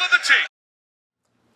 of the team.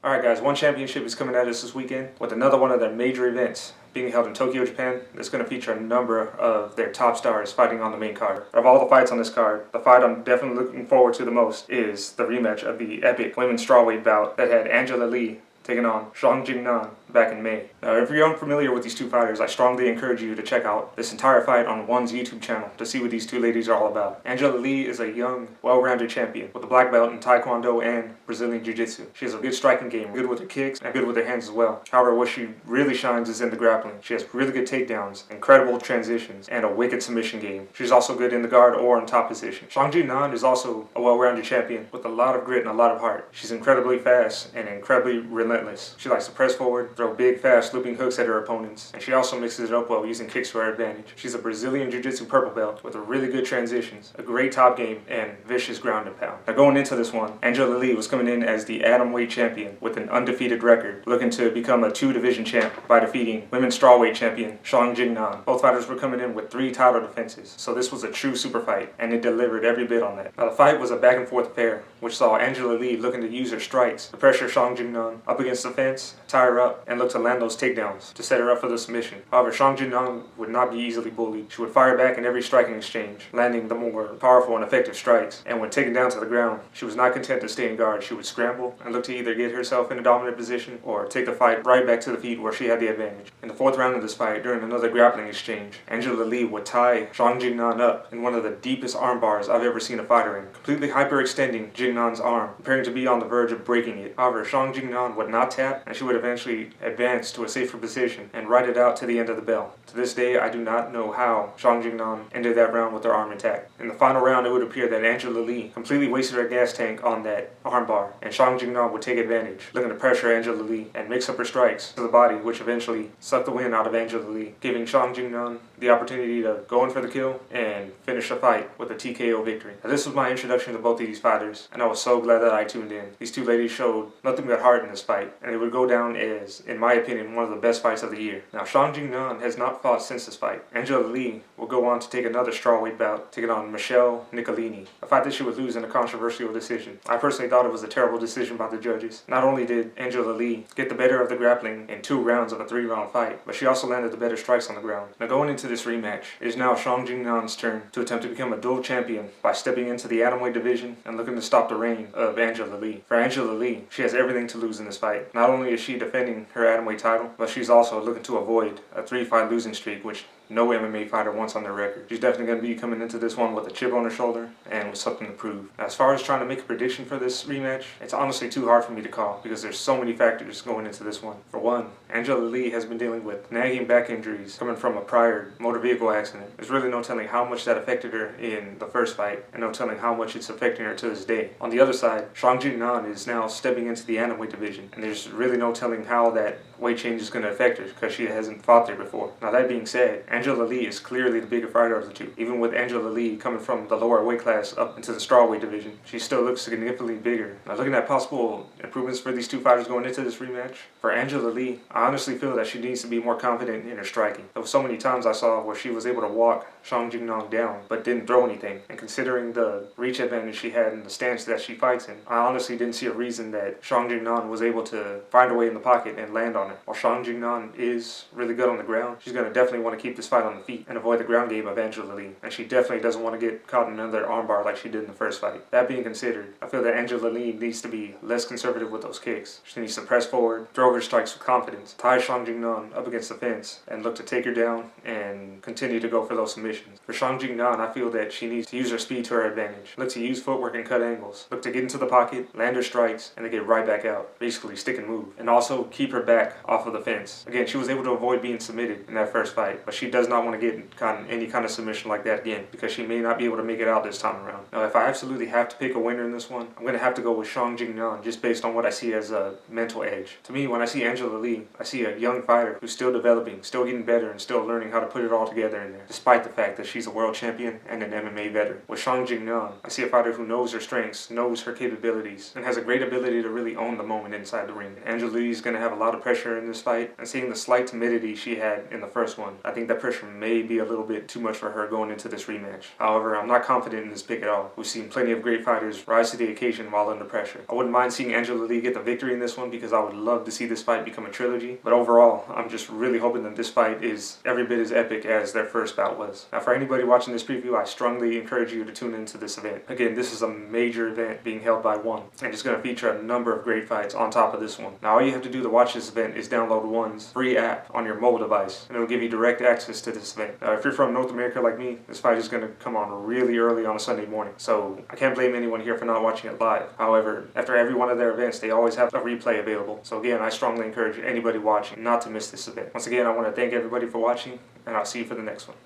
Alright guys, one championship is coming at us this weekend with another one of their major events being held in Tokyo, Japan. It's going to feature a number of their top stars fighting on the main card. Of all the fights on this card, the fight I'm definitely looking forward to the most is the rematch of the epic women's strawweight bout that had Angela Lee taking on Xiong Jing Nan back in May. Now, if you're unfamiliar with these two fighters, I strongly encourage you to check out this entire fight on One's YouTube channel to see what these two ladies are all about. Angela Lee is a young, well-rounded champion with a black belt in Taekwondo and Brazilian Jiu-Jitsu. She has a good striking game, good with her kicks, and good with her hands as well. However, what she really shines is in the grappling. She has really good takedowns, incredible transitions, and a wicked submission game. She's also good in the guard or in top position. Xiong Jing Nan is also a well-rounded champion with a lot of grit and a lot of heart. She's incredibly fast and incredibly relentless. She likes to press forward, throw big, fast, looping hooks at her opponents, and she also mixes it up well using kicks to her advantage. She's a Brazilian Jiu-Jitsu purple belt with really good transitions, a great top game, and vicious ground and pound. Now going into this one, Angela Lee was coming in as the Atomweight Champion with an undefeated record, looking to become a two-division champ by defeating women's Strawweight Champion Xiong Jing Nan. Both fighters were coming in with 3 title defenses, so this was a true super fight, and it delivered every bit on that. Now the fight was a back-and-forth affair, which saw Angela Lee looking to use her strikes to pressure Xiong Jing Nan up against the fence, tie her up, and look to land those takedowns to set her up for the submission. However, Xiong Jing Nan would not be easily bullied. She would fire back in every striking exchange, landing the more powerful and effective strikes. And when taken down to the ground, she was not content to stay in guard. She would scramble and look to either get herself in a dominant position or take the fight right back to the feet where she had the advantage. In the 4th round of this fight, during another grappling exchange, Angela Lee would tie Xiong Jing Nan up in one of the deepest arm bars I've ever seen a fighter in, completely hyperextending Jing Nan's arm, appearing to be on the verge of breaking it. However, Xiong Jing Nan would not tap, and she would eventually advance to a safer position and ride it out to the end of the bell. To this day, I do not know how Xiong Jing Nan ended that round with her arm intact. In the final round, it would appear that Angela Lee completely wasted her gas tank on that arm bar, and Xiong Jing Nan would take advantage, looking to pressure Angela Lee and mix up her strikes to the body, which eventually sucked the wind out of Angela Lee, giving Xiong Jing Nan the opportunity to go in for the kill and finish the fight with a TKO victory. Now, this was my introduction to both of these fighters, and I was so glad that I tuned in. These two ladies showed nothing but heart in this fight, and it would go down as, in my opinion, one of the best fights of the year. Now, Xiong Jing Nan has not fought since this fight. Angela Lee will go on to take another strawweight bout, taking on Michelle Nicolini, a fight that she would lose in a controversial decision. I personally thought it was a terrible decision by the judges. Not only did Angela Lee get the better of the grappling in 2 rounds of a 3-round fight, but she also landed the better strikes on the ground. Now, going into this rematch, it is now Xiong Jing Nan's turn to attempt to become a dual champion by stepping into the atomweight division and looking to stop the reign of Angela Lee. For Angela Lee, she has everything to lose in this fight. Not only is she defending her atomweight title, but she's also looking to avoid a 3-fight losing streak, which no MMA fighter wants on their record. She's definitely going to be coming into this one with a chip on her shoulder and with something to prove. Now, as far as trying to make a prediction for this rematch, it's honestly too hard for me to call because there's so many factors going into this one. For one, Angela Lee has been dealing with nagging back injuries coming from a prior motor vehicle accident. There's really no telling how much that affected her in the first fight, and no telling how much it's affecting her to this day. On the other side, Xiong Jing Nan is now stepping into the atomweight division, and there's really no telling how that weight change is going to affect her because she hasn't fought there before. Now, that being said, Angela Lee is clearly the bigger fighter of the two. Even with Angela Lee coming from the lower weight class up into the strawweight division, she still looks significantly bigger. Now, looking at possible improvements for these two fighters going into this rematch, for Angela Lee, I honestly feel that she needs to be more confident in her striking. There were so many times I saw where she was able to walk Xiong Jing Nan down but didn't throw anything, and considering the reach advantage she had in the stance that she fights in, I honestly didn't see a reason that Xiong Jing Nan was able to find a way in the pocket and land on her. While Xiong Jing Nan is really good on the ground, she's going to definitely want to keep this fight on the feet and avoid the ground game of Angela Lee, and she definitely doesn't want to get caught in another armbar like she did in the first fight. That being considered, I feel that Angela Lee needs to be less conservative with those kicks. She needs to press forward, throw her strikes with confidence, tie Xiong Jing Nan up against the fence, and look to take her down and continue to go for those submissions. For Xiong Jing Nan, I feel that she needs to use her speed to her advantage. Look to use footwork and cut angles. Look to get into the pocket, land her strikes, and then get right back out. Basically, stick and move. And also keep her back off of the fence. Again, she was able to avoid being submitted in that first fight, but she does not want to get any kind of submission like that again because she may not be able to make it out this time around. Now, if I absolutely have to pick a winner in this one, I'm going to have to go with Xiong Jing Nan just based on what I see as a mental edge. To me, when I see Angela Lee, I see a young fighter who's still developing, still getting better, and still learning how to put it all together in there, despite the fact that she's a world champion and an MMA veteran. With Xiong Jing Nan, I see a fighter who knows her strengths, knows her capabilities, and has a great ability to really own the moment inside the ring. Angela Lee is going to have a lot of pressure in this fight, and seeing the slight timidity she had in the first one, I think that pressure may be a little bit too much for her going into this rematch. However, I'm not confident in this pick at all. We've seen plenty of great fighters rise to the occasion while under pressure. I wouldn't mind seeing Angela Lee get the victory in this one because I would love to see this fight become a trilogy. But overall, I'm just really hoping that this fight is every bit as epic as their first bout was. Now, for anybody watching this preview, I strongly encourage you to tune into this event. Again, this is a major event being held by One, and it's going to feature a number of great fights on top of this one. Now, all you have to do to watch this event is download One's free app on your mobile device, and it'll give you direct access to this event. Now, if you're from North America like me, this fight is going to come on really early on a Sunday morning, so I can't blame anyone here for not watching it live. However, after every one of their events, they always have a replay available. So again, I strongly encourage anybody watching not to miss this event. Once again, I want to thank everybody for watching, and I'll see you for the next one.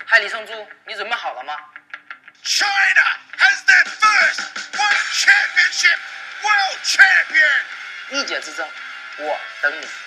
嗨，李胜洙，你准备好了吗？ China has their first One Championship World Champion! 一姐之争，我等你。